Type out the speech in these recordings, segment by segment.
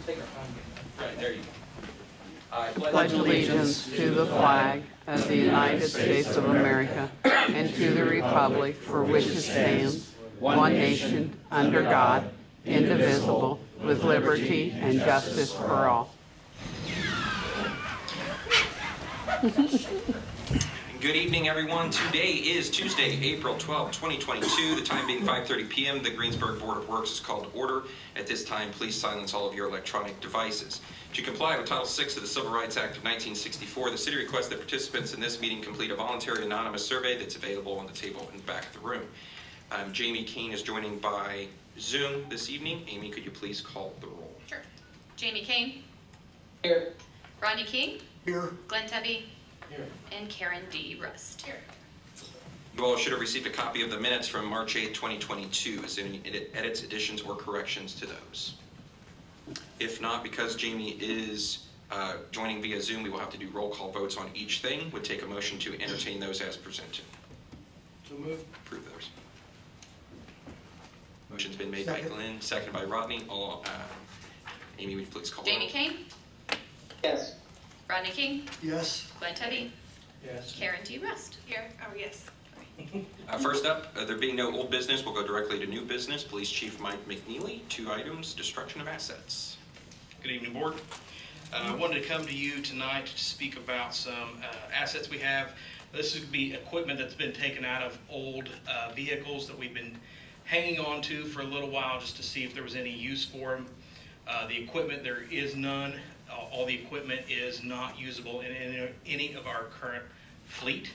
Right, there you go. I pledge allegiance to the flag of the United States of America and to the republic for which it stands, one nation, under God, indivisible, with liberty and justice for all. Good evening, everyone. Today is Tuesday, April 12, 2022. The time being 5:30 p.m. The Greensburg Board of Works is called to order. At this time, please silence all of your electronic devices. To comply with Title VI of the Civil Rights Act of 1964, the city requests that participants in this meeting complete a voluntary anonymous survey that's available on the table in the back of the room. Jamie Kane is joining by Zoom this evening. Amy, could you please call the roll? Sure. Jamie Kane. Here. Rodney King. Here. Glenn Tebby. Here. And Karen D. Rust. Here. You all should have received a copy of the minutes from March 8, 2022. Is there any edits, additions, or corrections to those? If not, because Jamie is joining via Zoom, we will have to do roll call votes on each thing. Would take a motion to entertain those as presented. So move. Approve those. Motion's been made by Glenn, seconded by Rodney. Amy, would you please call Jamie roll? Kane. Yes. Rodney King. Yes. Glenn Tebby. Yes. Karen D. Rust. Here. Oh, yes. First up, there being no old business, we'll go directly to new business. Police Chief Mike McNealy, 2 items, destruction of assets. Good evening, Board. I wanted to come to you tonight to speak about some assets we have. This would be equipment that's been taken out of old vehicles that we've been hanging on to for a little while just to see if there was any use for them. The equipment, there is none. All the equipment is not usable in any of our current fleet.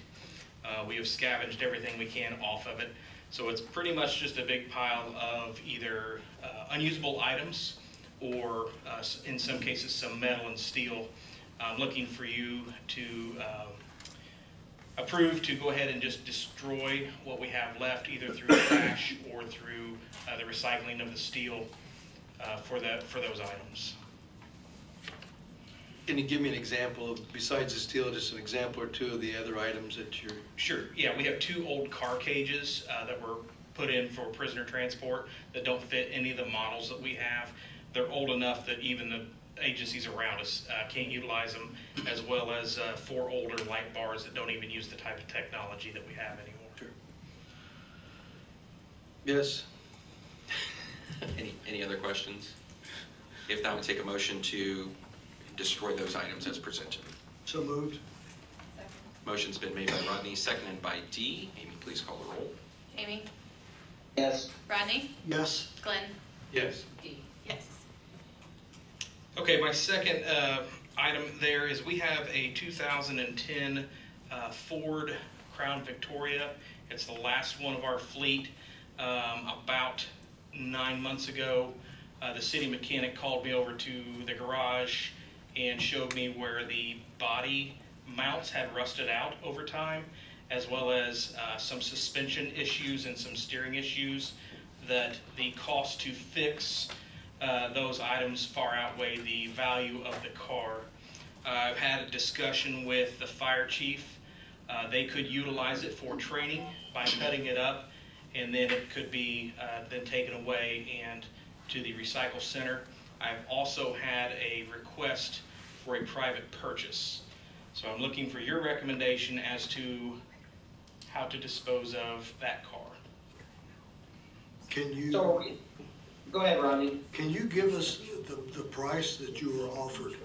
We have scavenged everything we can off of it. So it's pretty much just a big pile of either unusable items or in some cases some metal and steel. I'm looking for you to approve to go ahead and just destroy what we have left, either through trash or through the recycling of the steel for those items. Can you give me an example of, besides the steel, just an example or two of the other items that you're... Sure. Yeah, we have 2 old car cages that were put in for prisoner transport that don't fit any of the models that we have. They're old enough that even the agencies around us can't utilize them, as well as 4 older light bars that don't even use the type of technology that we have anymore. Sure. Yes. Any other questions? If not, we'll take a motion to destroy those items as presented. So moved. Motion's been made by Rodney, seconded by Dee. Amy, please call the roll. Jamie. Yes. Rodney. Yes. Glenn. Yes. D. Yes. Okay, my second item there is we have a 2010 Ford Crown Victoria. It's the last one of our fleet. About 9 months ago, the city mechanic called me over to the garage and showed me where the body mounts had rusted out over time, as well as some suspension issues and some steering issues, that the cost to fix those items far outweigh the value of the car. I've had a discussion with the fire chief. They could utilize it for training by cutting it up, and then it could be then taken away and to the recycle center. I've also had a request for a private purchase. So I'm looking for your recommendation as to how to dispose of that car. Can you So, go ahead, Rodney. can you give us the price that you were offered?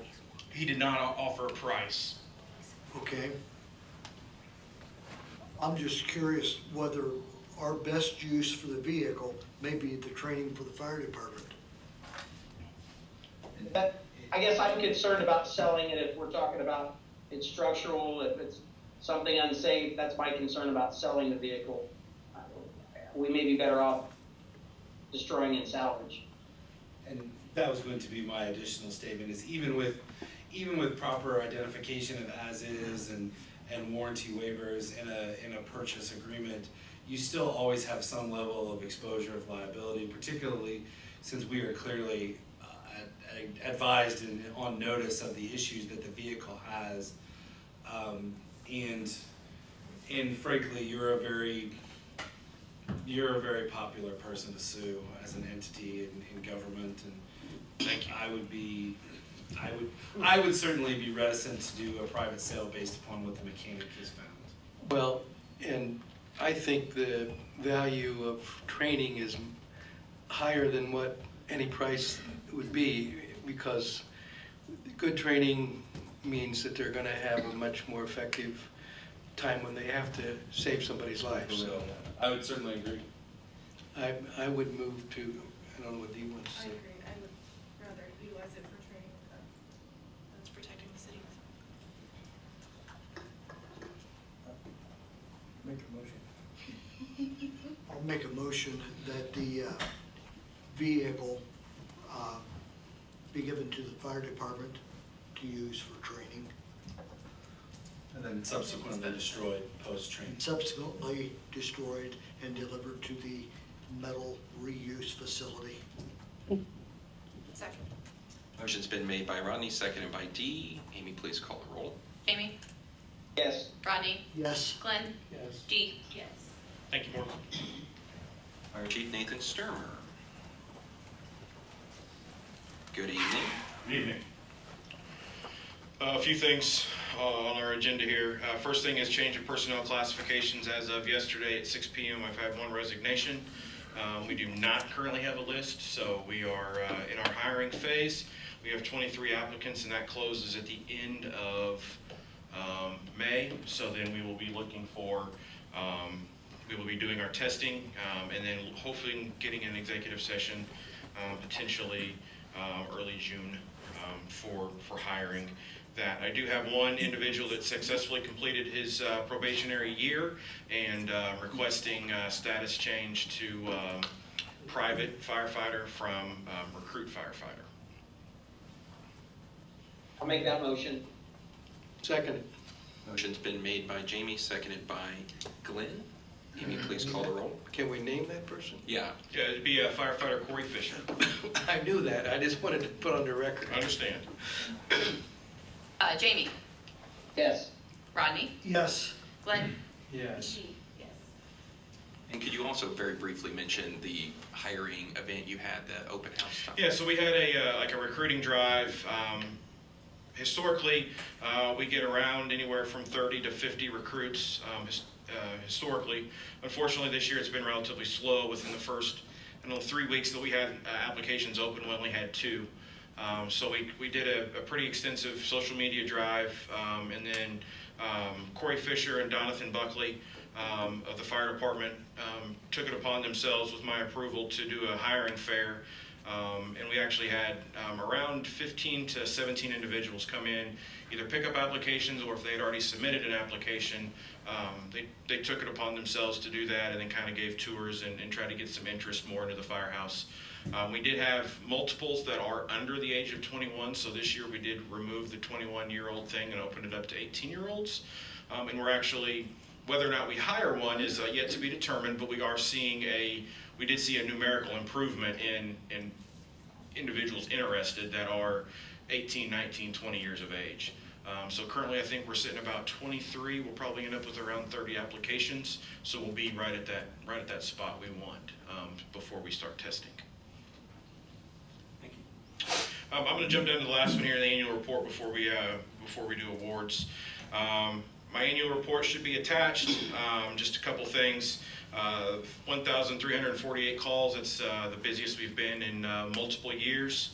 He did not offer a price. Okay. I'm just curious whether our best use for the vehicle may be the training for the fire department. I guess I'm concerned about selling it if we're talking about it's structural, if it's something unsafe. That's my concern about selling the vehicle. We may be better off destroying and salvage. And that was going to be my additional statement, is even with proper identification of as is and warranty waivers in a purchase agreement, you still always have some level of exposure of liability, particularly since we are clearly advised and on notice of the issues that the vehicle has. And frankly, you're a very popular person to sue as an entity in government, and Thank you. I would certainly be reticent to do a private sale based upon what the mechanic has found. Well, and I think the value of training is higher than what any price would be, because good training means that they're gonna have a much more effective time when they have to save somebody's life. So I would certainly agree. I would move to, I don't know what Dee wants to I say. agree. I would rather utilize it for training that's protecting the city. Make a motion. I'll make a motion that the vehicle be given to the fire department to use for training, And then subsequently destroyed post-training. and subsequently destroyed and delivered to the metal reuse facility. Second. Motion's been made by Rodney, seconded by Dee. Amy, please call the roll. Amy? Yes. Rodney? Yes. Glenn? Yes. Dee? Yes. Thank you, Morgan. Fire Chief Nathan Stoermer. Good evening. Good evening. A few things on our agenda here. First thing is change of personnel classifications. As of yesterday at 6 p.m., I've had one resignation. We do not currently have a list, so we are in our hiring phase. We have 23 applicants, and that closes at the end of May. So then we will be looking for, we will be doing our testing, and then hopefully getting an executive session potentially early June for hiring that. I do have one individual that successfully completed his probationary year and requesting status change to private firefighter from recruit firefighter. I'll make that motion. Second. Motion's been made by Jamie, seconded by Glenn. Amy, please call the roll. Can we name that person? Yeah. Yeah, it'd be firefighter Corey Fisher. I knew that, I just wanted to put on the record. Understand. Jamie? Yes. Rodney? Yes. Glenn? Yes. Dee? Yes. And could you also very briefly mention the hiring event you had, the open house time? Yeah, so we had a like a recruiting drive. Historically, we get around anywhere from 30 to 50 recruits historically. Unfortunately, this year it's been relatively slow. Within the first 3 weeks that we had applications open, we only had 2. So we did a pretty extensive social media drive, and then Corey Fisher and Donathan Buckley of the fire department took it upon themselves with my approval to do a hiring fair. And we actually had around 15 to 17 individuals come in, either pick up applications, or if they had already submitted an application, they took it upon themselves to do that, and then kind of gave tours and tried to get some interest more into the firehouse. We did have multiples that are under the age of 21, so this year we did remove the 21-year-old thing and opened it up to 18-year-olds. And we're actually, whether or not we hire one is yet to be determined, but we are seeing we did see a numerical improvement in individuals interested that are 18, 19, 20 years of age. So currently I think we're sitting about 23. We'll probably end up with around 30 applications. So we'll be right at that spot we want before we start testing. Thank you. I'm going to jump down to the last one here, the annual report, before we do awards. My annual report should be attached. Just a couple things. 1,348 calls. That's the busiest we've been in multiple years.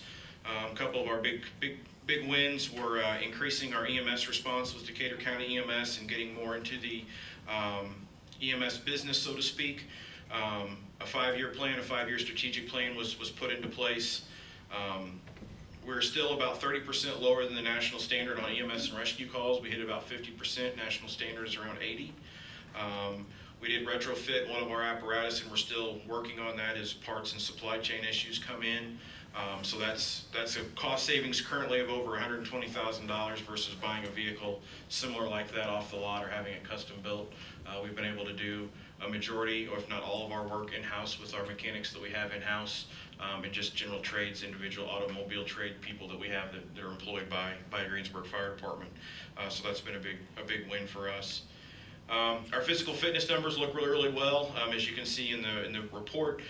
A couple of our big wins were increasing our EMS response with Decatur County EMS and getting more into the EMS business, so to speak. A 5-year plan, a 5-year strategic plan was put into place. We're still about 30% lower than the national standard on EMS and rescue calls. We hit about 50%. National standard is around 80. We did retrofit one of our apparatus, and we're still working on that as parts and supply chain issues come in. So that's a cost savings currently of over $120,000 versus buying a vehicle similar like that off the lot or having it custom built. We've been able to do a majority, or if not all, of our work in-house with our mechanics that we have in-house, and just general trades, individual automobile trade people that we have that are employed by Greensburg Fire Department. So that's been a big win for us. Our physical fitness numbers look really, really well. As you can see in the report,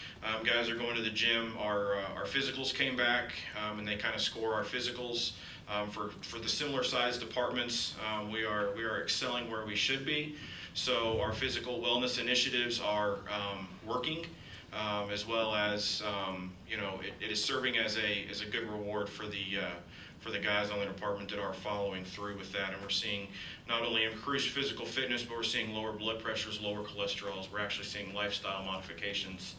guys are going to the gym. Our physicals came back, and they kind of score our physicals. For the similar sized departments, we are excelling where we should be. So our physical wellness initiatives are working, as well as it is serving as a good reward for the guys on the department that are following through with that. And we're seeing not only increased physical fitness, but we're seeing lower blood pressures, lower cholesterols. We're actually seeing lifestyle modifications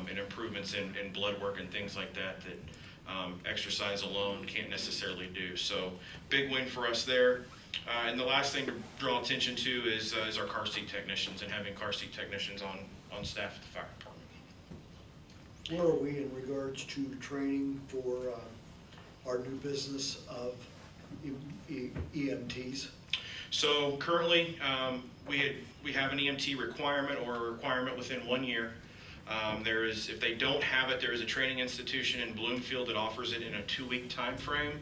and improvements in blood work and things like that exercise alone can't necessarily do. So big win for us there. And the last thing to draw attention to is our car seat technicians and having car seat technicians on staff at the fire department. Where are we in regards to training for our new business of EMTs? So currently, we have an EMT requirement or a requirement within 1 year. If they don't have it, there is a training institution in Bloomfield that offers it in a 2-week time frame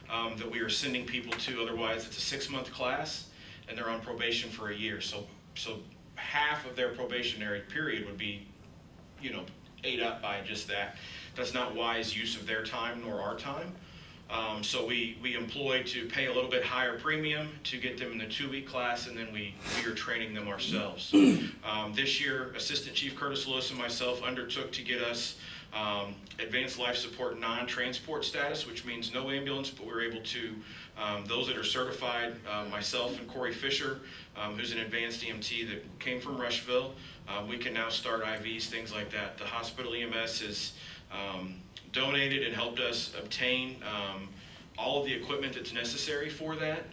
that we are sending people to. Otherwise, it's a 6-month class, and they're on probation for a year. So half of their probationary period would be, ate up by just that. That's not wise use of their time nor our time. So we employ to pay a little bit higher premium to get them in the 2-week class, and then we are training them ourselves. This year, Assistant Chief Curtis Lewis and myself undertook to get us advanced life support non-transport status, which means no ambulance, but we're able to, those that are certified, myself and Corey Fisher, who's an advanced EMT that came from Rushville, we can now start IVs, things like that. The hospital EMS is donated and helped us obtain all of the equipment that's necessary for that,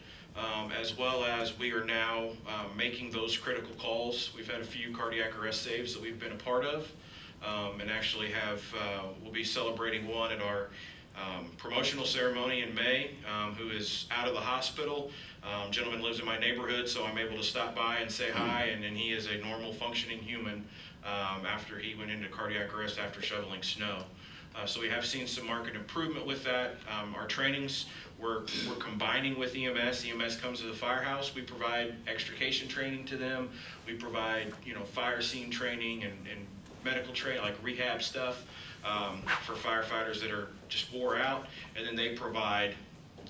as well as we are now making those critical calls. We've had a few cardiac arrest saves that we've been a part of, and actually we'll be celebrating one at our promotional ceremony in May, who is out of the hospital. Gentleman lives in my neighborhood, so I'm able to stop by and say hi, and he is a normal functioning human after he went into cardiac arrest after shoveling snow. So we have seen some market improvement with that. Our trainings, we're combining with EMS. EMS comes to the firehouse. We provide extrication training to them. We provide, fire scene training and medical training, like rehab stuff for firefighters that are just wore out. And then they provide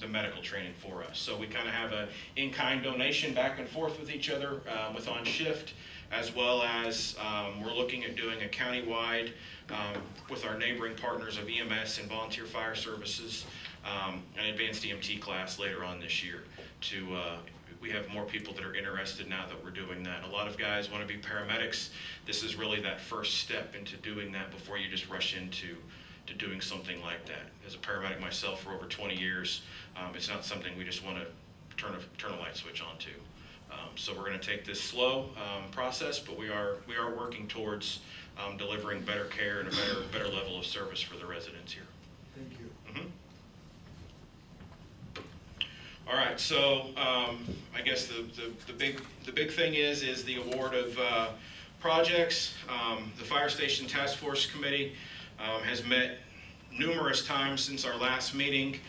the medical training for us. So we kind of have a in-kind donation back and forth with each other with on shift, as well as we're looking at doing a countywide with our neighboring partners of EMS and volunteer fire services, an advanced EMT class later on this year. We have more people that are interested now that we're doing that. A lot of guys want to be paramedics. This is really that first step into doing that before you just rush into doing something like that. As a paramedic myself for over 20 years, it's not something we just want to turn a light switch on to. So we're going to take this slow process, but we are working towards delivering better care and a better level of service for the residents here. Thank you. Mm-hmm. All right, so I guess the big thing is the award of projects. The Fire Station Task Force Committee has met numerous times since our last meeting,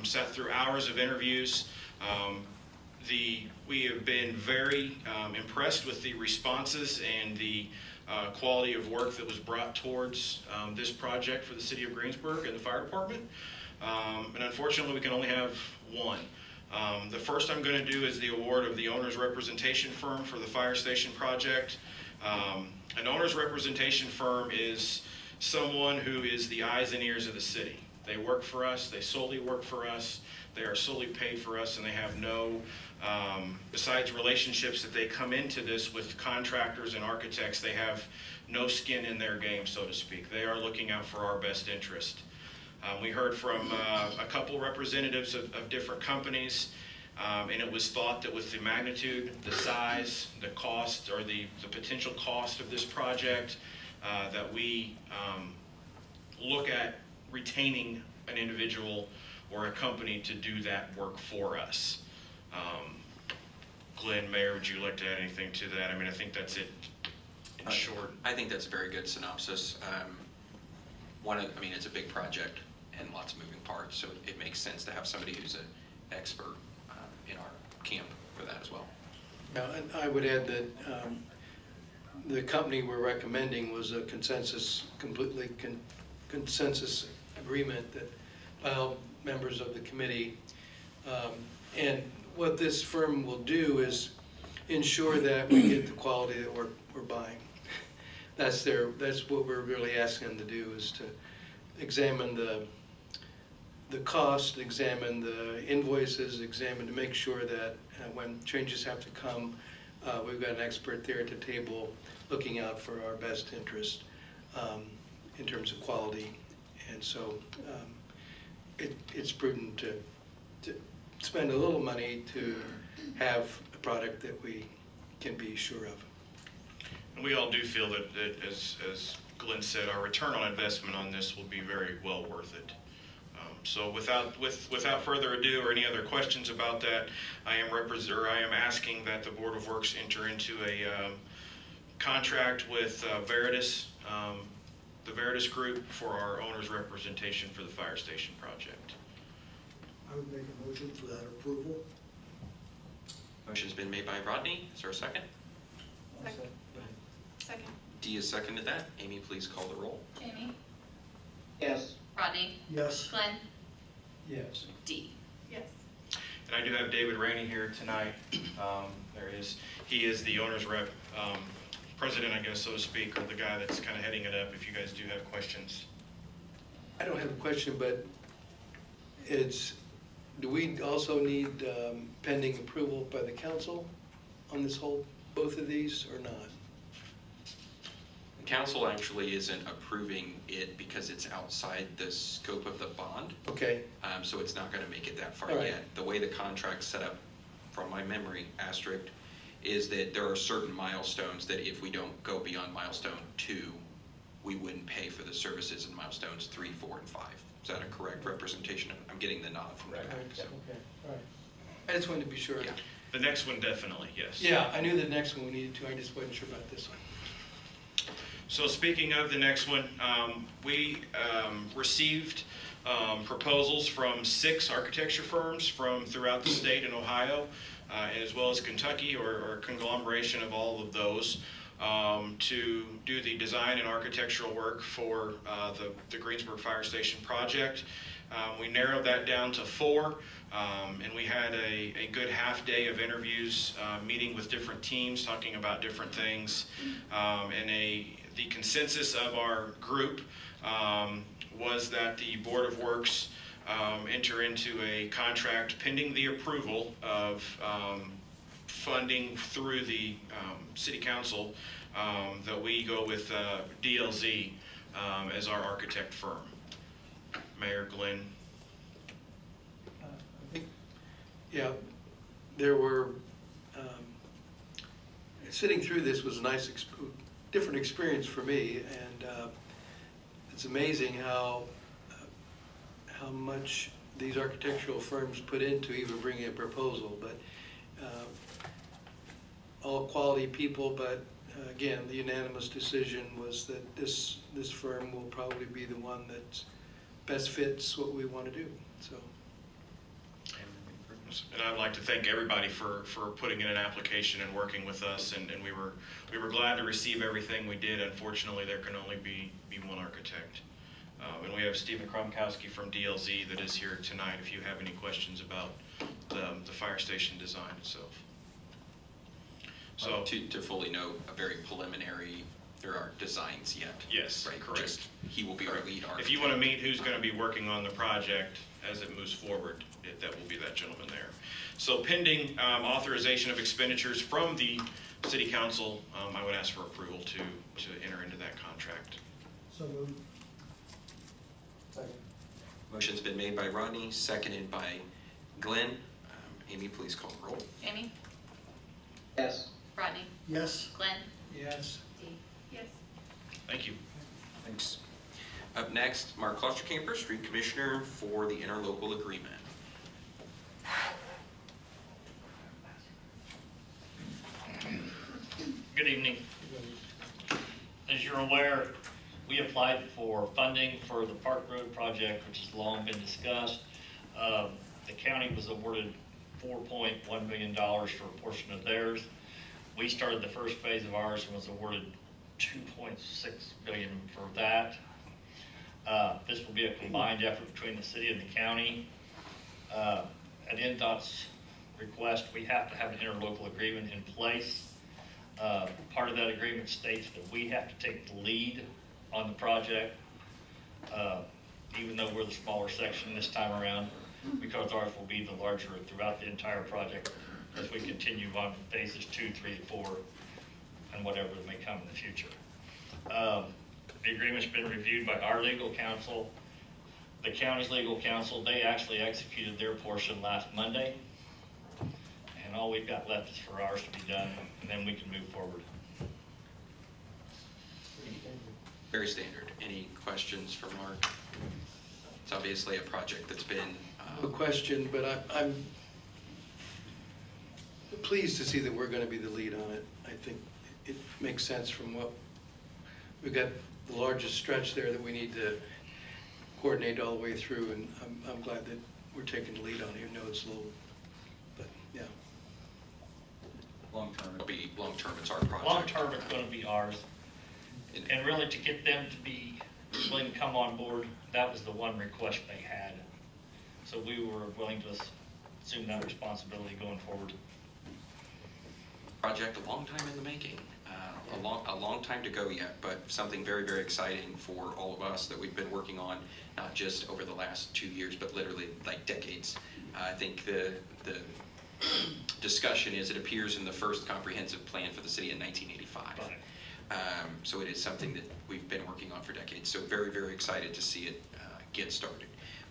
sat through hours of interviews. We have been very impressed with the responses and the quality of work that was brought towards this project for the city of Greensburg and the fire department. And unfortunately, we can only have one. The first I'm going to do is the award of the owner's representation firm for the fire station project. An owner's representation firm is someone who is the eyes and ears of the city. They work for us, they solely work for us, they are solely paid for us, and they have no, besides relationships that they come into this with contractors and architects, they have no skin in their game, so to speak. They are looking out for our best interest. We heard from a couple representatives of different companies, and it was thought that with the magnitude, the size, the cost, or the potential cost of this project, that we look at retaining an individual or a company to do that work for us. Glenn, Mayor, would you like to add anything to that? I mean, I think that's it in short. I think that's a very good synopsis. It's a big project and lots of moving parts, so it makes sense to have somebody who's an expert in our camp for that as well. Now, and I would add that the company we're recommending was a completely consensus agreement that by all members of the committee. And what this firm will do is ensure that we get the quality that we're buying. That's what we're really asking them to do, is to examine the cost, examine the invoices, examine to make sure that when changes have to come, we've got an expert there at the table looking out for our best interest in terms of quality. And so it's prudent to spend a little money to have a product that we can be sure of. And we all do feel that as Glenn said, our return on investment on this will be very well worth it. So without further ado or any other questions about that, I am asking that the Board of Works enter into a contract with Veritas, the Veritas Group, for our owner's representation for the fire station project. I would make a motion for that approval. Motion's been made by Rodney. Is there a second? Second. Dee has seconded that. Amy, please call the roll. Jamie, Yes. Rodney, Yes. Glenn, Yes. Dee. Yes. And I do have David Rainey here tonight. He is the owner's rep, president, I guess, so to speak, or the guy that's kind of heading it up, if you guys do have questions. I don't have a question, but do we also need pending approval by the council on this both of these, or not? The council actually isn't approving it because it's outside the scope of the bond. Okay. So it's not going to make it that far All right. yet. The way the contract's set up, from my memory, asterisk, is that there are certain milestones that if we don't go beyond milestone 2, we wouldn't pay for the services in milestones 3, 4, and 5. Is that a correct representation? I'm getting the nod from the back. So. Okay, all right. I just wanted to be sure. Yeah. The next one, definitely, yes. Yeah, I knew the next one we needed to, I just wasn't sure about this one. So speaking of the next one, we received proposals from 6 architecture firms from throughout the state in Ohio, as well as Kentucky, or a conglomeration of all of those, to do the design and architectural work for the Greensburg Fire Station project. We narrowed that down to 4, and we had a good half day of interviews, meeting with different teams, talking about different things, and the consensus of our group was that the Board of Works enter into a contract pending the approval of funding through the City Council, that we go with DLZ as our architect firm. Mayor, Glenn. Yeah, there were, sitting through this was a nice, different experience for me, and it's amazing how much these architectural firms put into even bringing a proposal, but all quality people, but again, the unanimous decision was that this firm will probably be the one that best fits what we want to do, so. And I'd like to thank everybody for putting in an application and working with us, and we were glad to receive everything we did. Unfortunately, there can only be one architect. And we have Stephen Kromkowski from DLZ that is here tonight if you have any questions about the fire station design itself. So to fully note, a very preliminary, there aren't designs yet. Yes, right? correct. Just, he will be our lead architect. If you want to meet who's going to be working on the project as it moves forward, that will be that gentleman there. So pending authorization of expenditures from the City Council, I would ask for approval to enter into that contract. So moved. Second. Motion's been made by Rodney, seconded by Glenn. Amy, please call the roll. Jamie, Yes. Rodney, Yes. Glenn, Yes. Dee. Yes. Thank you. Thanks. Up next, Mark Klosterkemper, Street Commissioner for the Interlocal Agreement. Good evening. As you're aware, we applied for funding for the Park Road project, which has long been discussed. The county was awarded $4.1 million for a portion of theirs. We started the first phase of ours and was awarded $2.6 billion for that. This will be a combined effort between the city and the county. At NDOT's request, we have to have an interlocal agreement in place. Part of that agreement states that we have to take the lead on the project, even though we're the smaller section this time around, because ours will be the larger throughout the entire project as we continue on phases 2, 3, and 4, and whatever may come in the future. The agreement's been reviewed by our legal counsel, the county's legal counsel. They actually executed their portion last Monday, and all we've got left is for ours to be done, and then we can move forward. Very standard. Any questions for Mark? It's obviously a project that's been... A question, but I'm pleased to see that we're going to be the lead on it. I think it makes sense from what, we've got the largest stretch there that we need to coordinate all the way through, and I'm glad that we're taking the lead on it, even though it's low, but yeah. Long term, it'll be long term. It's our project. Long term, it's going to be ours. And really, to get them to be willing to come on board, that was the one request they had. So we were willing to assume that responsibility going forward. Project a long time in the making. A long time to go yet, but something very, very exciting for all of us that we've been working on, not just over the last 2 years, but literally like decades. I think the discussion is it appears in the first comprehensive plan for the city in 1985. So it is something that we've been working on for decades. So very, very excited to see it get started.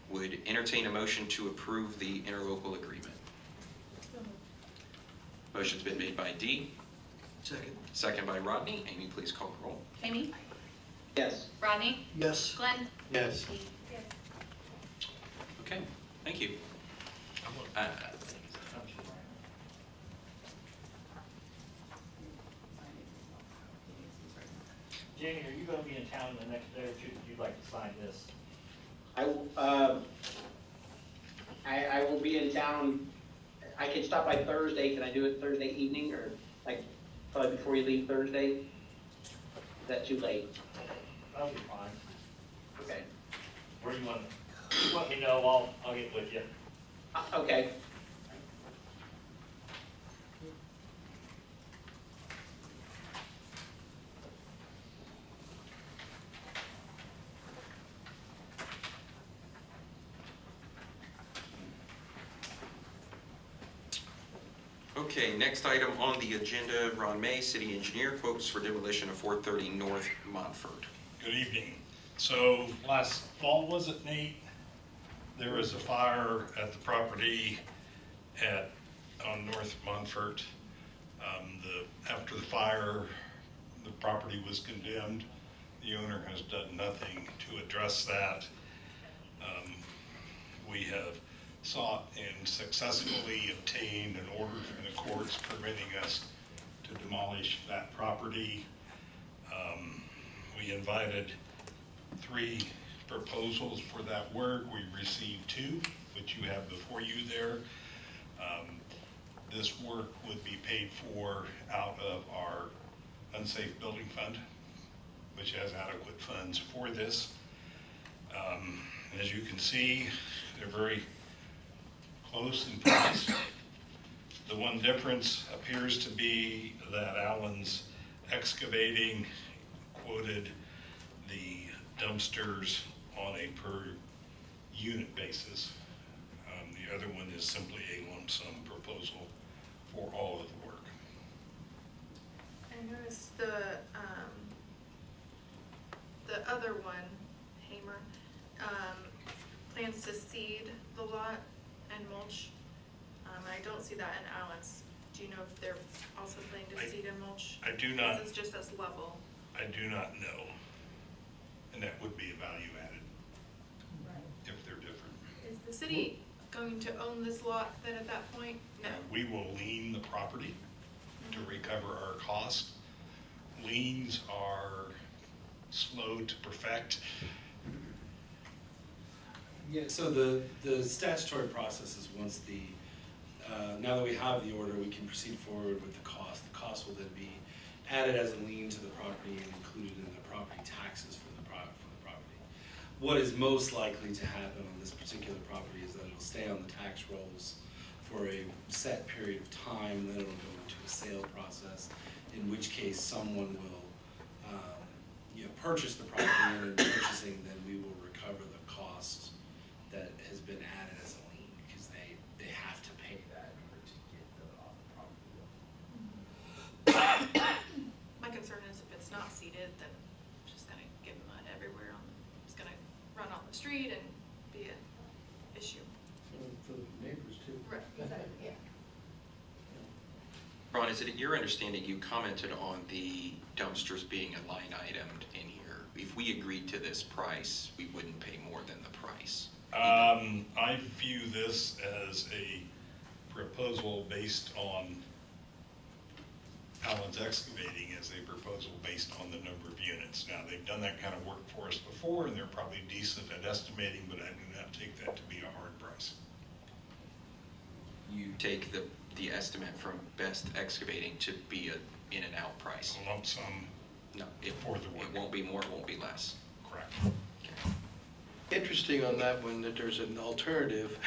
Would entertain a motion to approve the interlocal agreement. Motion's been made by Dee. Second. Second by Rodney. Amy, please call the roll. Amy? Yes. Rodney? Yes. Glenn? Yes. Dee? Okay, thank you. Jamie, are you going to be in town the next day or two? Would you like to sign this? I will be in town. I can stop by Thursday. Can I do it Thursday evening, or like probably before you leave Thursday? Is that too late? That'll be fine. Okay. Where do you want to, let me know, I'll get with you. Okay. Okay, next item on the agenda, Ron May, city engineer, quotes for demolition of 430 North Monfort. Good evening. So last fall, was it, Nate? There was a fire at the property on North Monfort. After the fire, the property was condemned. The owner has done nothing to address that. We have sought and successfully obtained an order from the courts permitting us to demolish that property. We invited 3 proposals for that work. We received 2, which you have before you there. This work would be paid for out of our unsafe building fund, which has adequate funds for this. As you can see, they're very close in price. The one difference appears to be that Allen's Excavating quoted the dumpsters on a per unit basis. The other one is simply a lump sum proposal for all of the work. I noticed the other one, Hamer, plans to seed the lot and mulch. I don't see that in Allen's. Do you know if they're also planning to seed and mulch? I do not. This is just as level. I do not know. And that would be a value added if they're different. Is the city going to own this lot then at that point? No. We will lien the property to recover our cost. Liens are slow to perfect. Yeah, so the statutory process is once the now that we have the order, we can proceed forward with the cost. The cost will then be added as a lien to the property and included in the property taxes for the property. What is most likely to happen on this particular property is that it'll stay on the tax rolls for a set period of time, then it'll go into a sale process, in which case someone will purchase the property, and in purchasing, then we will recover the cost that has been added as a lien, because they have to pay that in order to get off the property. My concern is if it's not seeded, then it's just gonna get mud everywhere it's gonna run on the street and be an issue. For the neighbors too. Right, exactly, yeah. Ron, is it your understanding you commented on the dumpsters being a line item in here? If we agreed to this price, we wouldn't pay more than the price. I view this as a proposal based on Allen's Excavating as a proposal based on the number of units. Now, they've done that kind of work for us before, and they're probably decent at estimating, but I do not take that to be a hard price. You take the estimate from Best Excavating to be a in and out price. A lump sum. No, For the work. It won't be more, it won't be less. Correct. Okay. Interesting on that one that there's an alternative,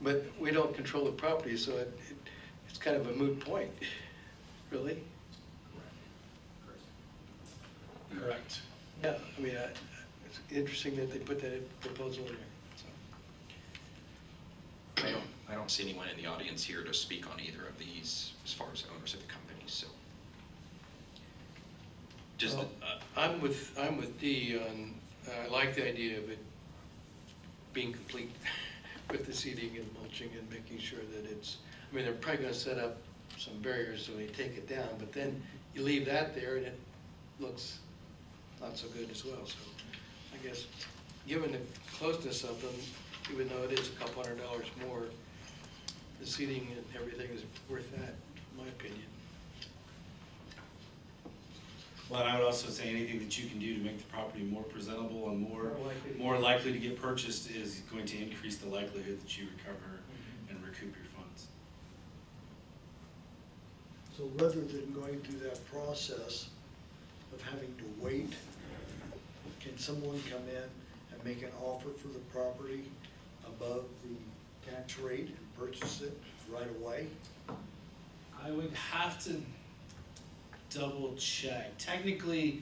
but we don't control the property, so it's kind of a moot point, really. Correct. Yeah, I mean, it's interesting that they put that proposal in there. So. I don't see anyone in the audience here to speak on either of these as far as owners of the companies, so. Just, Well, I'm with Dee on, I like the idea of it being complete with the seeding and mulching and making sure that it's, I mean, they're probably gonna set up some barriers so they take it down, but then you leave that there and it looks not so good as well, so I guess, given the closeness of them, even though it is a couple $100 more, the seating and everything is worth that, in my opinion. Well, and I would also say anything that you can do to make the property more presentable and more likely to get purchased is going to increase the likelihood that you recover and recoup your funds. So rather than going through that process of having to wait, can someone come in and make an offer for the property above the tax rate and purchase it right away? I would have to double check. Technically,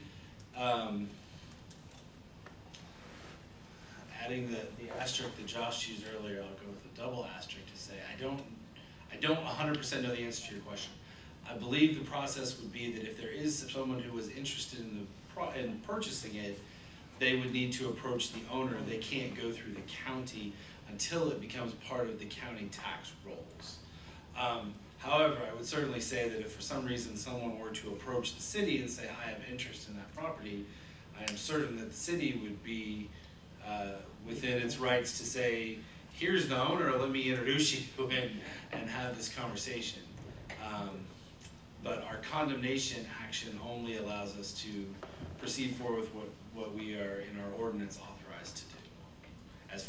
adding the asterisk that Josh used earlier, I'll go with a double asterisk to say I don't 100% know the answer to your question. I believe the process would be that if there is someone who was interested in purchasing it, they would need to approach the owner. They can't go through the county until it becomes part of the county tax rolls. However, I would certainly say that if for some reason someone were to approach the city and say, I have interest in that property, I am certain that the city would be within its rights to say, here's the owner, let me introduce you to him and have this conversation. But our condemnation action only allows us to proceed forward with what we are in our ordinance authorized to do. As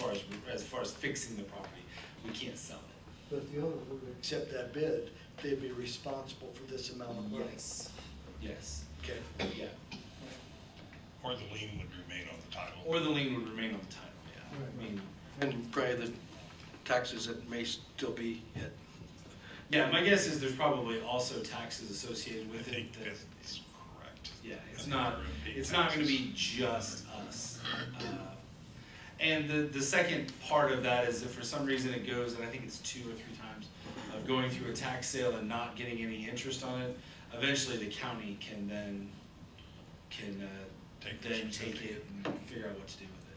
far as fixing the property, we can't sell it. But if the owner were to accept that bid, they'd be responsible for this amount of money? Yes. Okay. Yeah. Or the lien would remain on the title. Or the lien would remain on the title, yeah. I mean, And probably the taxes that may still be hit. yeah, my guess is there's probably also taxes associated I with think it. that's correct. Yeah, it's not gonna be just us. And the second part of that is if for some reason it goes, and I think it's 2 or 3 times, of going through a tax sale and not getting any interest on it, eventually the county can then take it and figure out what to do with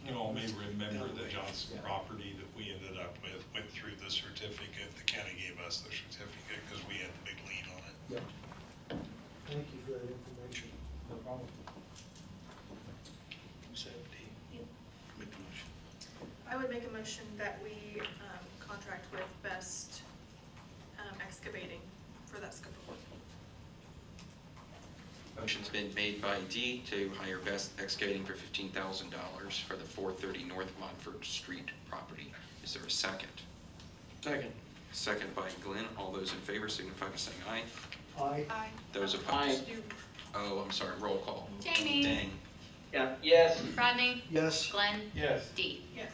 it. You all may remember the Johnson property that we ended up with, went through the certificate, the county gave us the certificate because we had the big lien on it. Yeah. Thank you for that information. No problem. Make the motion. I would make a motion that we contract with Best Excavating for that scope of work. Motion's been made by Dee to hire Best Excavating for $15,000 for the 430 North Monfort Street property. Is there a second? Second. Second by Glenn. All those in favor signify by saying aye. Aye. Aye. Those opposed? Oh, I'm sorry, roll call. Jamie. Dang. Yeah, yes. Rodney. Yes. Glenn. Yes. Dee. Yes.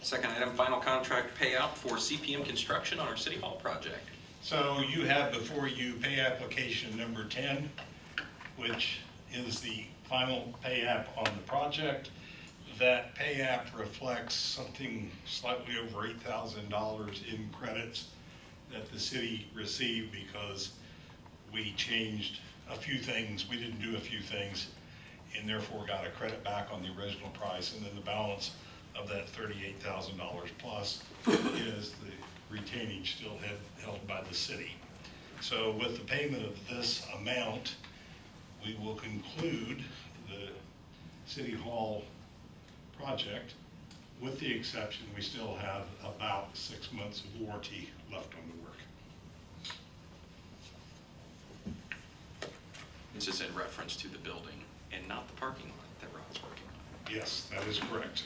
Second item, final contract payout for CPM Construction on our City Hall project. So you have before you pay application number 10, which is the final pay app on the project. That pay app reflects something slightly over $8,000 in credits that the city received because we changed a few things, we didn't do a few things, and therefore got a credit back on the original price, and then the balance of that $38,000 plus is the retainage still held by the city. So with the payment of this amount, we will conclude the City Hall project, with the exception we still have about 6 months of warranty left on the work. This is in reference to the building and not the parking lot that Ron's working on. Yes, that is correct.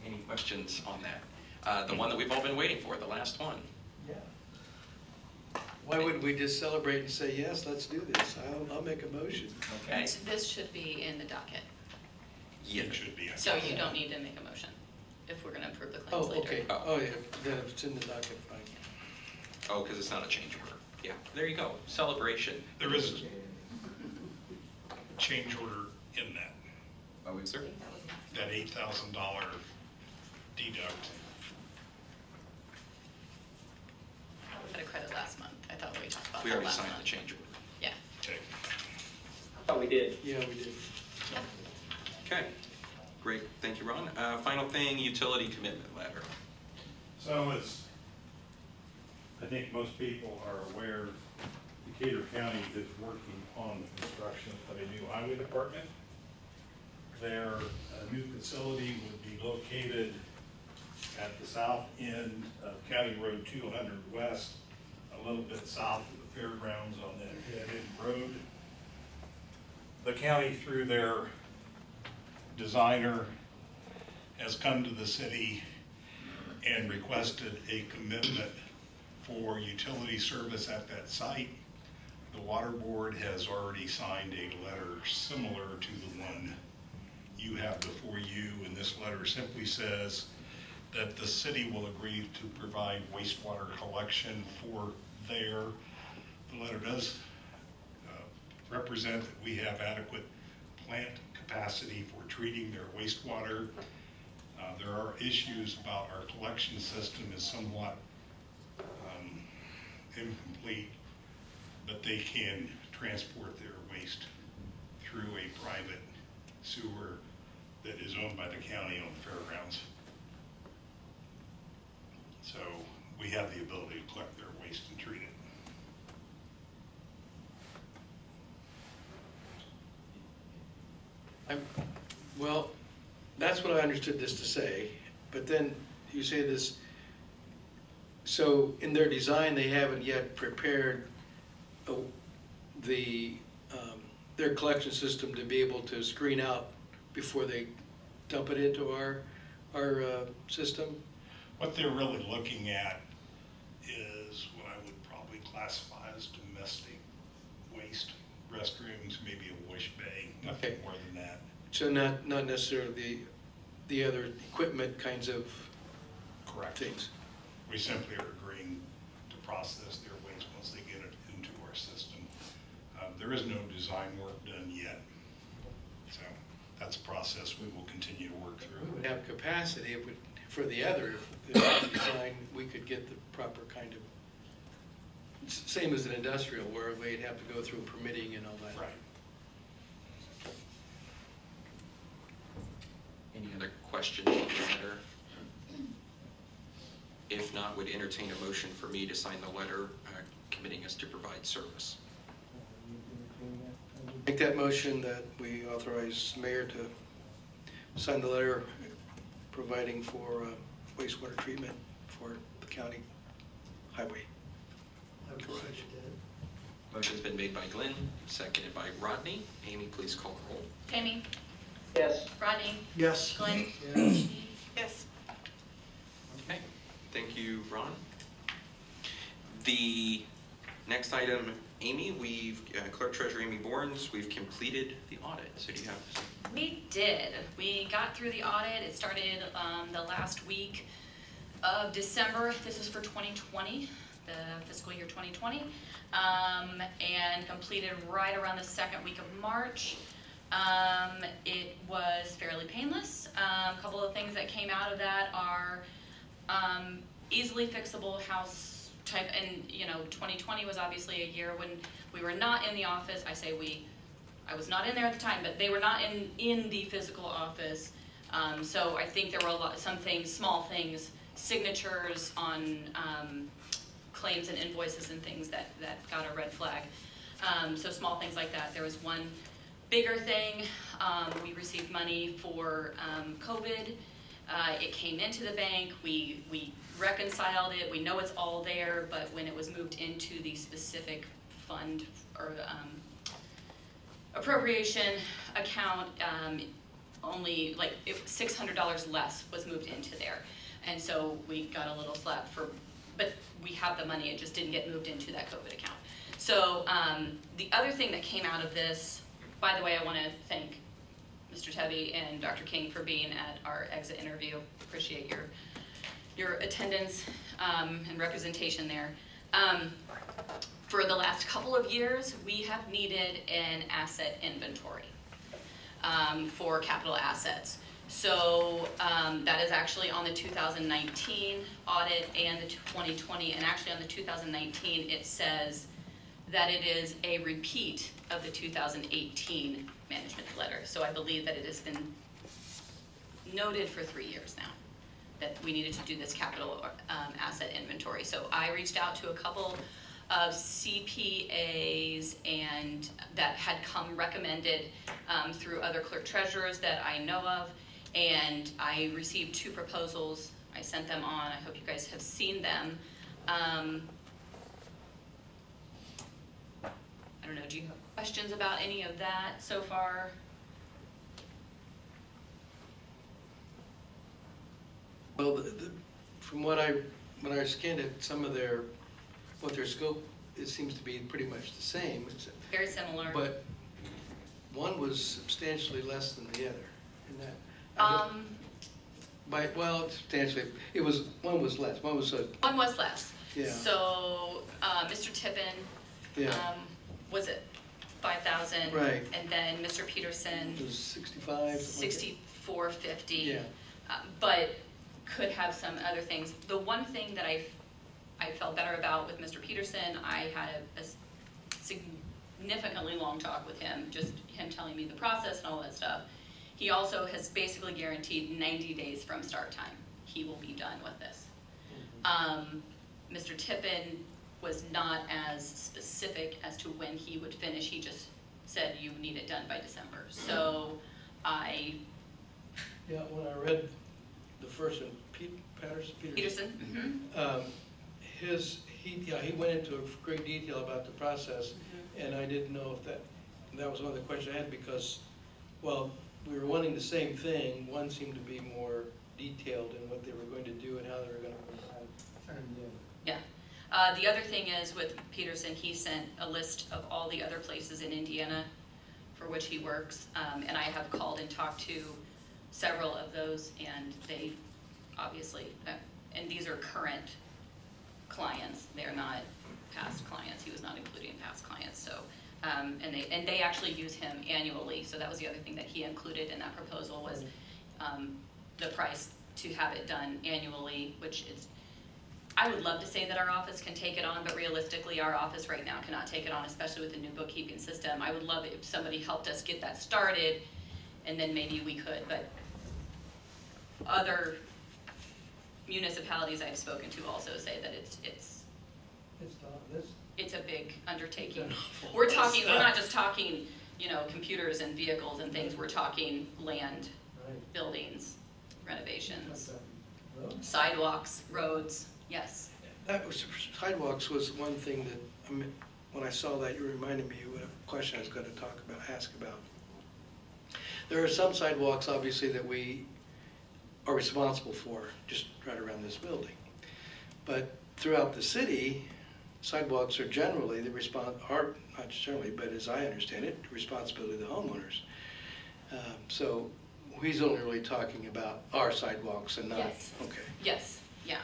Any questions on that? The one that we've all been waiting for, the last one. Why wouldn't we just celebrate and say, yes, let's do this? I'll make a motion. Okay. This should be in the docket, Yeah. It should be. so you don't need to make a motion if we're gonna approve the claims Oh, later. okay. Oh, yeah, then if it's in the docket, fine. Oh, because it's not a change order. Yeah, there you go. Celebration. There is a change order in that, Oh, is there? that $8,000 deduct. We had a credit last month. I thought we talked about We that already last signed month. the change order. Yeah. Okay. Oh, we did. Yeah, we did. Okay, great. Thank you, Ron. Final thing, utility commitment letter. So I think most people are aware, Decatur County is working on the construction of a new highway department. Their new facility would be located at the south end of County Road 200 West, a little bit south of the fairgrounds on that dead-end road. The county, through their designer, has come to the city and requested a commitment for utility service at that site. The water board has already signed a letter similar to the one you have before you, and this letter simply says that the city will agree to provide wastewater collection for there. The letter does represent that we have adequate plant capacity for treating their wastewater. There are issues about our collection system is somewhat incomplete, but they can transport their waste through a private sewer that is owned by the county on the fairgrounds. So we have the ability to collect their waste and treat it. Well, that's what I understood this to say, but then you say this, so in their design, they haven't yet prepared their collection system to be able to screen out before they dump it into our system? What they're really looking at is what I would probably classify as domestic waste, restrooms, maybe a wash bay, nothing Okay. more than that. So not necessarily the other equipment kinds of Correct. things? We simply are agreeing to process their waste once they get it into our system. There is no design work done yet, so that's a process we will continue to work We through. would have capacity if for the other, if the design, we could get the proper kind of, same as an industrial, where they'd have to go through permitting and all that. Right. Any other questions on the letter? If not, would entertain a motion for me to sign the letter committing us to provide service. Make that motion that we authorize the mayor to sign the letter providing for wastewater treatment for the county highway. I would Garage. second Motion's been made by Glenn, seconded by Rodney. Amy, please call the roll. Jamie, Yes. Rodney, Yes. Glenn, Yes. Okay, thank you, Ron. The next item, Amy, Clerk Treasurer Amy Borns, we've completed the audit. So do you have? We did. We got through the audit. It started the last week of December. This is for 2020, the fiscal year 2020, and completed right around the second week of March. It was fairly painless. A couple of things that came out of that are easily fixable house type, and 2020 was obviously a year when we were not in the office. I was not in there at the time, but they were not in the physical office. So I think there were some things, small things, signatures on claims and invoices and things that got a red flag. So small things like that. There was one bigger thing. We received money for COVID. It came into the bank. We reconciled it. We know it's all there, but when it was moved into the specific fund or appropriation account, only like $600 less was moved into there. And so we got a little slap but we have the money, it just didn't get moved into that COVID account. So the other thing that came out of this, by the way, I want to thank Mr. Tebby and Dr. King for being at our exit interview. Appreciate your attendance and representation there. For the last couple of years, we have needed an asset inventory for capital assets. So that is actually on the 2019 audit and the 2020, and actually on the 2019 it says that it is a repeat of the 2018 management letter. So I believe that it has been noted for 3 years now that we needed to do this capital asset inventory. So I reached out to a couple of CPAs and that had come recommended through other clerk treasurers that I know of, and I received 2 proposals. I sent them on. I hope you guys have seen them. I don't know, do you have questions about any of that so far? Well, from when I scanned it, some of their scope, it seems to be pretty much the same. Very similar. But one was substantially less than the other. Isn't that? Substantially, one was less. One was less. Yeah. So Mr. Tippin, Yeah. was it 5,000? Right. And then Mr. Peterson, It was 65. 6450. Yeah. But could have some other things. The one thing that I felt better about with Mr. Peterson, I had a significantly long talk with him, just him telling me the process and all that stuff. He also has basically guaranteed 90 days from start time. He will be done with this. Mr. Tippin was not as specific as to when he would finish. He just said you need it done by December. So Yeah, when I read the first one, Peterson. He went into great detail about the process, and I didn't know if that was one of the questions I had, because, well, we were wanting the same thing. One seemed to be more detailed in what they were going to do and how they were going to turn it in. Yeah. The other thing is with Peterson, he sent a list of all the other places in Indiana for which he works, and I have called and talked to several of those, and they obviously, and these are current clients, they're not past clients. He was not including past clients. So, and they actually use him annually. So that was the other thing that he included in that proposal was the price to have it done annually, which is, I would love to say that our office can take it on, but realistically our office right now cannot take it on, especially with the new bookkeeping system. I would love it if somebody helped us get that started, and then maybe we could, but other municipalities I've spoken to also say that it's a big undertaking. We're not just talking, computers and vehicles and things. We're talking land, buildings, renovations, sidewalks, roads. Yes. Sidewalks was one thing that when I saw that, you reminded me of a question I was going to ask about. There are some sidewalks, obviously, that we are responsible for, just right around this building. But throughout the city, sidewalks are generally not generally, but as I understand it, the responsibility of the homeowners. So he's only really talking about our sidewalks and not, Yes. okay. Yes, yeah,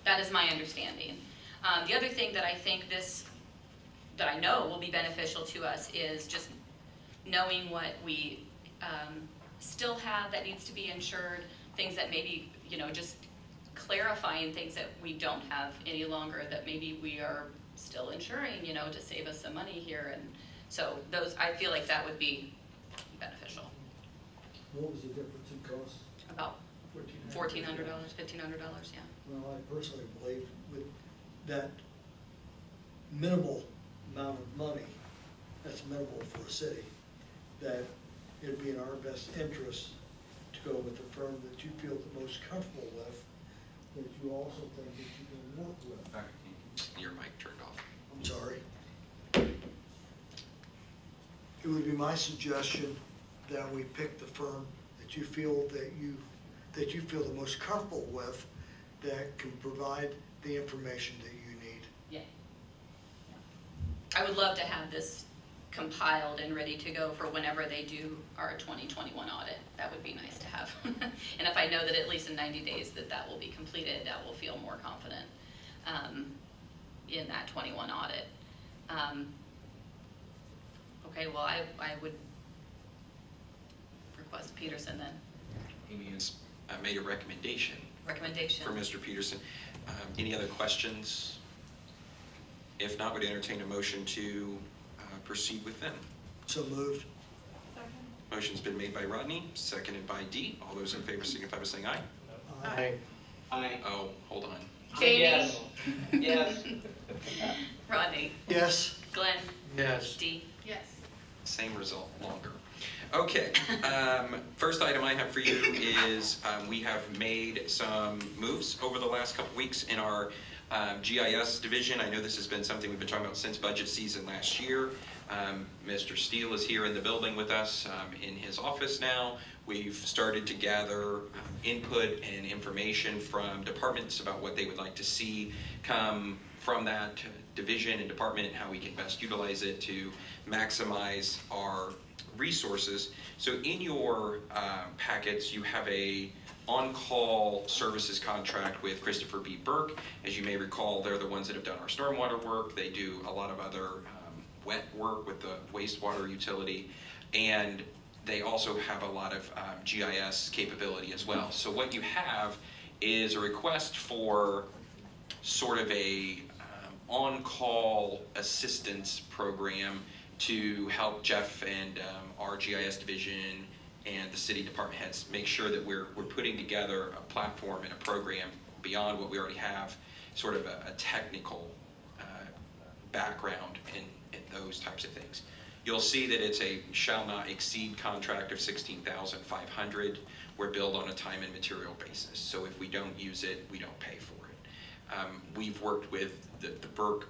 that is my understanding. The other thing that I think that I know will be beneficial to us is just knowing what we still have that needs to be insured, things that maybe, just clarifying things that we don't have any longer that maybe we are still insuring, to save us some money here. And so I feel like that would be beneficial. What was the difference in cost? About $1,400, $1,500, yeah. Well, I personally believe with that minimal amount of money, that's minimal for a city, that it'd be in our best interest to go with the firm that you feel the most comfortable with, that you also think that you can work with. Your mic turned off. I'm sorry. It would be my suggestion that we pick the firm that you feel the most comfortable with, that can provide the information that you need. Yeah. I would love to have this compiled and ready to go for whenever they do our 2021 audit. That would be nice to have. And if I know that at least in 90 days that will be completed, I will feel more confident in that 21 audit. Okay, well, I would request Peterson then. Amy has made a recommendation Recommendation. for Mr. Peterson. Any other questions? If not, would entertain a motion to proceed with them. So moved. Motion's been made by Rodney, seconded by Dee. All those in favor signify by saying aye. Aye. Aye. Oh, hold on. Jamie. Yes. Yes. Rodney. Yes. Glenn. Yes. Dee. Yes. Same result, longer. Okay, first item I have for you is we have made some moves over the last couple weeks in our GIS division. I know this has been something we've been talking about since budget season last year. Mr. Steele is here in the building with us in his office now. We've started to gather input and information from departments about what they would like to see come from that division and department, and how we can best utilize it to maximize our resources. So in your packets, you have a on-call services contract with Christopher B. Burke. As you may recall, they're the ones that have done our stormwater work. They do a lot of other wet work with the Wastewater Utility, and they also have a lot of GIS capability as well. So what you have is a request for sort of a on-call assistance program to help Jeff and our GIS division and the city department heads make sure that we're putting together a platform and a program beyond what we already have, sort of a technical background in those types of things. You'll see that it's a shall not exceed contract of $16,500. We're billed on a time and material basis. So if we don't use it, we don't pay for it. We've worked with the Burke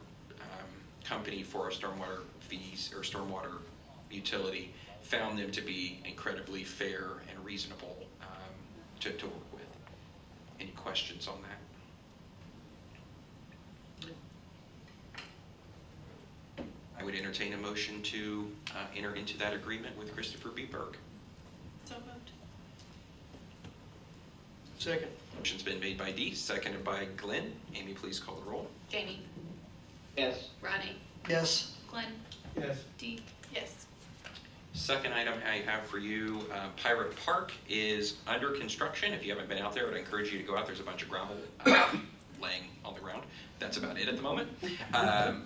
company for our stormwater fees, or stormwater utility, found them to be incredibly fair and reasonable to work with. Any questions on that? I would entertain a motion to enter into that agreement with Christopher B. Burke. So moved. Second. Motion's been made by Dee, seconded by Glenn. Amy, please call the roll. Jamie. Yes. Rodney. Yes. Glenn. Yes. Dee. Yes. Second item I have for you, Pirate Park is under construction. If you haven't been out there, I would encourage you to go out. There's a bunch of gravel laying on the ground. That's about it at the moment.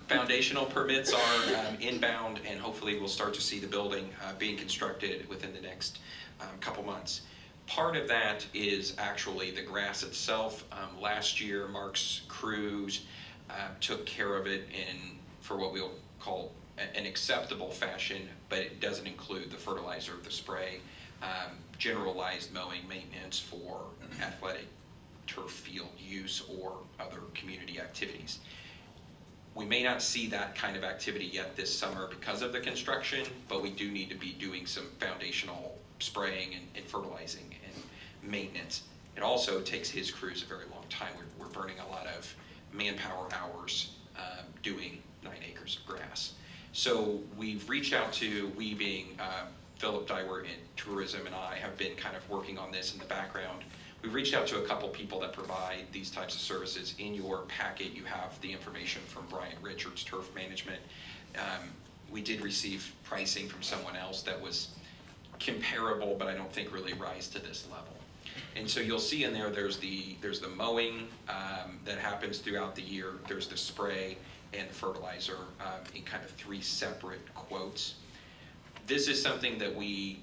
Foundational permits are inbound, and hopefully we'll start to see the building being constructed within the next couple months. Part of that is actually the grass itself. Last year, Mark's crews took care of it for what we'll call an acceptable fashion, but it doesn't include the fertilizer, the spray, generalized mowing maintenance for athletic turf field use or other community activities. We may not see that kind of activity yet this summer because of the construction, but we do need to be doing some foundational spraying and fertilizing and maintenance. It also takes his crews a very long time. We're burning a lot of manpower hours doing 9 acres of grass. So we've reached out to, we being Philip Dywert in tourism and I have been kind of working on this in the background. We've reached out to a couple people that provide these types of services. In your packet, you have the information from Brian Richards, Turf Management. We did receive pricing from someone else that was comparable, but I don't think really rise to this level. And so you'll see in there, there's the mowing that happens throughout the year. There's the spray and fertilizer in kind of 3 separate quotes. This is something that we,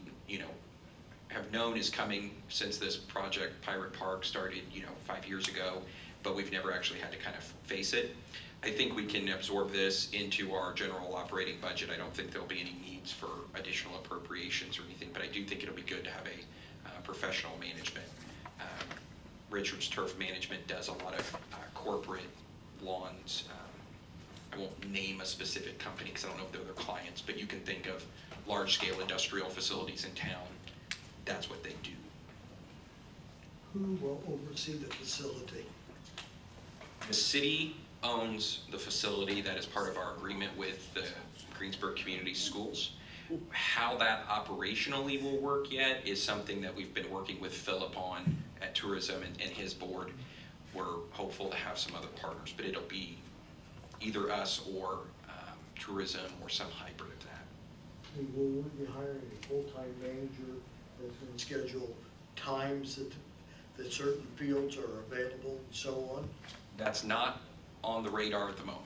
have known is coming since this project, Pirate Park, started, 5 years ago, but we've never actually had to kind of face it. I think we can absorb this into our general operating budget. I don't think there'll be any needs for additional appropriations or anything, but I do think it'll be good to have a professional management. Richards Turf Management does a lot of corporate lawns. I won't name a specific company because I don't know if they're their clients, but you can think of large-scale industrial facilities in town. That's what they do. Who will oversee the facility? The city owns the facility. That is part of our agreement with the Greensburg Community Schools. How that operationally will work yet is something that we've been working with Philip on at Tourism and his board. We're hopeful to have some other partners, but it'll be either us or Tourism or some hybrid of that. And will we be hiring a full-time manager that's going to schedule times that certain fields are available and so on? That's not on the radar at the moment.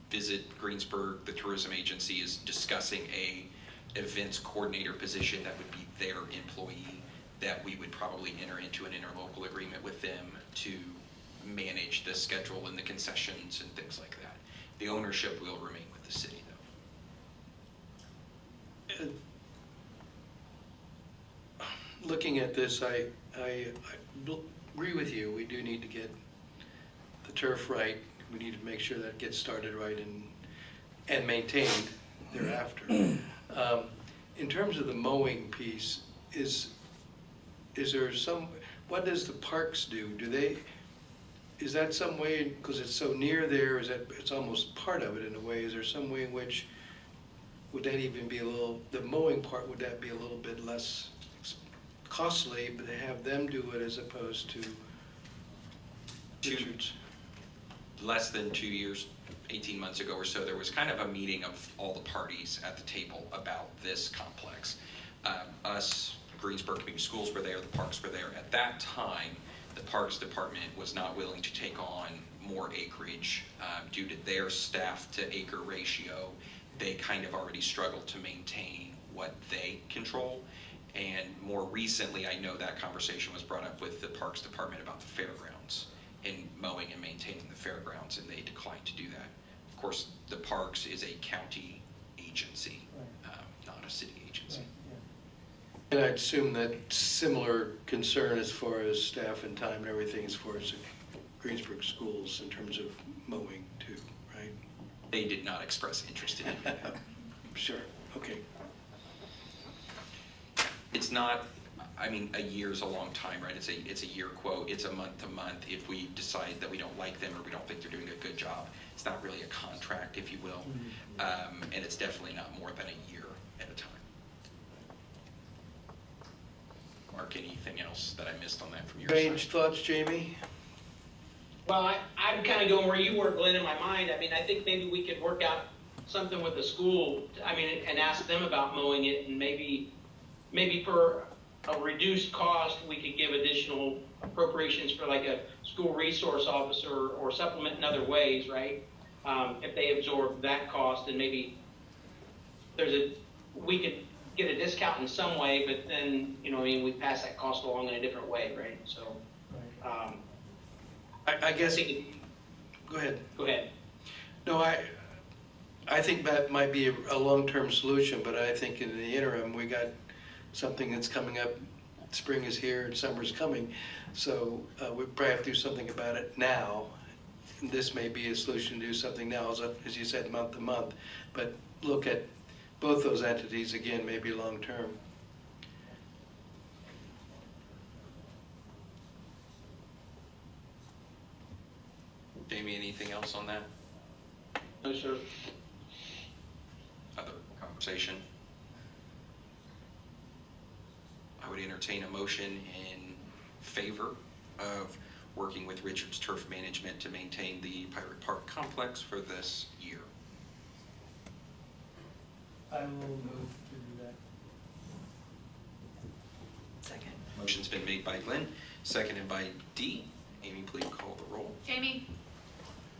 Visit Greensburg, the tourism agency, is discussing a events coordinator position that would be their employee, that we would probably enter into an interlocal agreement with them to manage the schedule and the concessions and things like that. The ownership will remain with the city, though. Looking at this, I agree with you. We do need to get the turf right. We need to make sure that gets started right and maintained thereafter. In terms of the mowing piece, is there what does the parks do? Is that some way, because it's so near there, it's almost part of it in a way, is there some way in which, would that even be the mowing part, would that be a little bit less costly, but to have them do it as opposed to Richards? Less than 2 years, 18 months ago or so, there was kind of a meeting of all the parties at the table about this complex. Us, Greensburg Community Schools were there, the parks were there. At that time, the Parks Department was not willing to take on more acreage due to their staff to acre ratio. They kind of already struggled to maintain what they control. And more recently, I know that conversation was brought up with the Parks Department about the fairgrounds and mowing and maintaining the fairgrounds, and they declined to do that. Of course, the parks is a county agency, not a city agency. And I'd assume that similar concern as far as staff and time and everything as far as the Greensburg schools in terms of mowing too, right? They did not express interest in it. Sure, okay. It's not, a year's a long time, right? It's a year quote. It's a month to month. If we decide that we don't like them or we don't think they're doing a good job, it's not really a contract, if you will. And it's definitely not more than a year at a time. Mark, anything else that I missed on that from your Range side? thoughts, Jamie? Well, I'm kind of going where you were, Glenn, in my mind. I think maybe we could work out something with the school, and ask them about mowing it, and maybe for a reduced cost, we could give additional appropriations for like a school resource officer or supplement in other ways, right? If they absorb that cost, and maybe we could get a discount in some way, but then, we pass that cost along in a different way, right? So, I guess, go ahead. Go ahead. No, I think that might be a long-term solution, but I think in the interim, we got something that's coming up. Spring is here and summer's coming, so we probably have to do something about it now this may be a solution to do something now, as you said, month to month, but look at both those entities again, maybe long-term. Jamie, anything else on that? No, sir. Other conversation? I would entertain a motion in favor of working with Richards Turf Management to maintain the Pirate Park complex for this year. I will move to do that. Second. Motion's been made by Glenn, seconded by Dee. Amy, please call the roll. Jamie,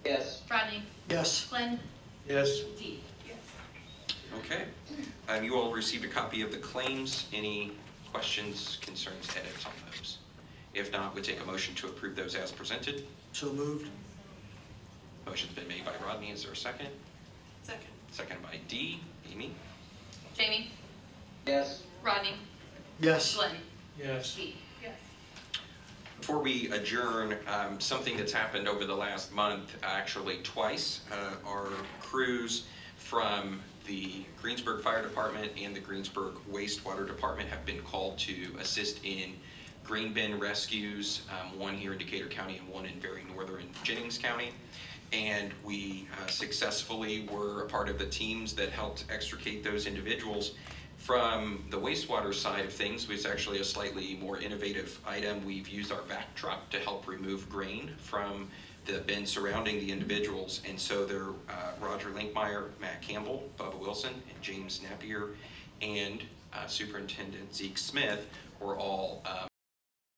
Yes. Rodney, Yes. Glenn, Yes? Dee. Okay. You all received a copy of the claims. Any questions, concerns, edits on those? If not, we take a motion to approve those as presented. So moved. Motion's been made by Rodney. Is there a second? Second. Seconded by Dee. Amy? Jamie, Yes. Rodney, Yes. Glenn, Yes. Dee. Yes. Before we adjourn, something that's happened over the last month, actually twice, our crews from the Greensburg Fire Department and the Greensburg Wastewater Department have been called to assist in green bin rescues, one here in Decatur County and one in very northern Jennings County. And we successfully were a part of the teams that helped extricate those individuals. From the wastewater side of things, it's actually a slightly more innovative item. We've used our vac truck to help remove grain from the bin surrounding the individuals. And so they're Roger Linkmeyer, Matt Campbell, Bubba Wilson, and James Napier, and Superintendent Zeke Smith were all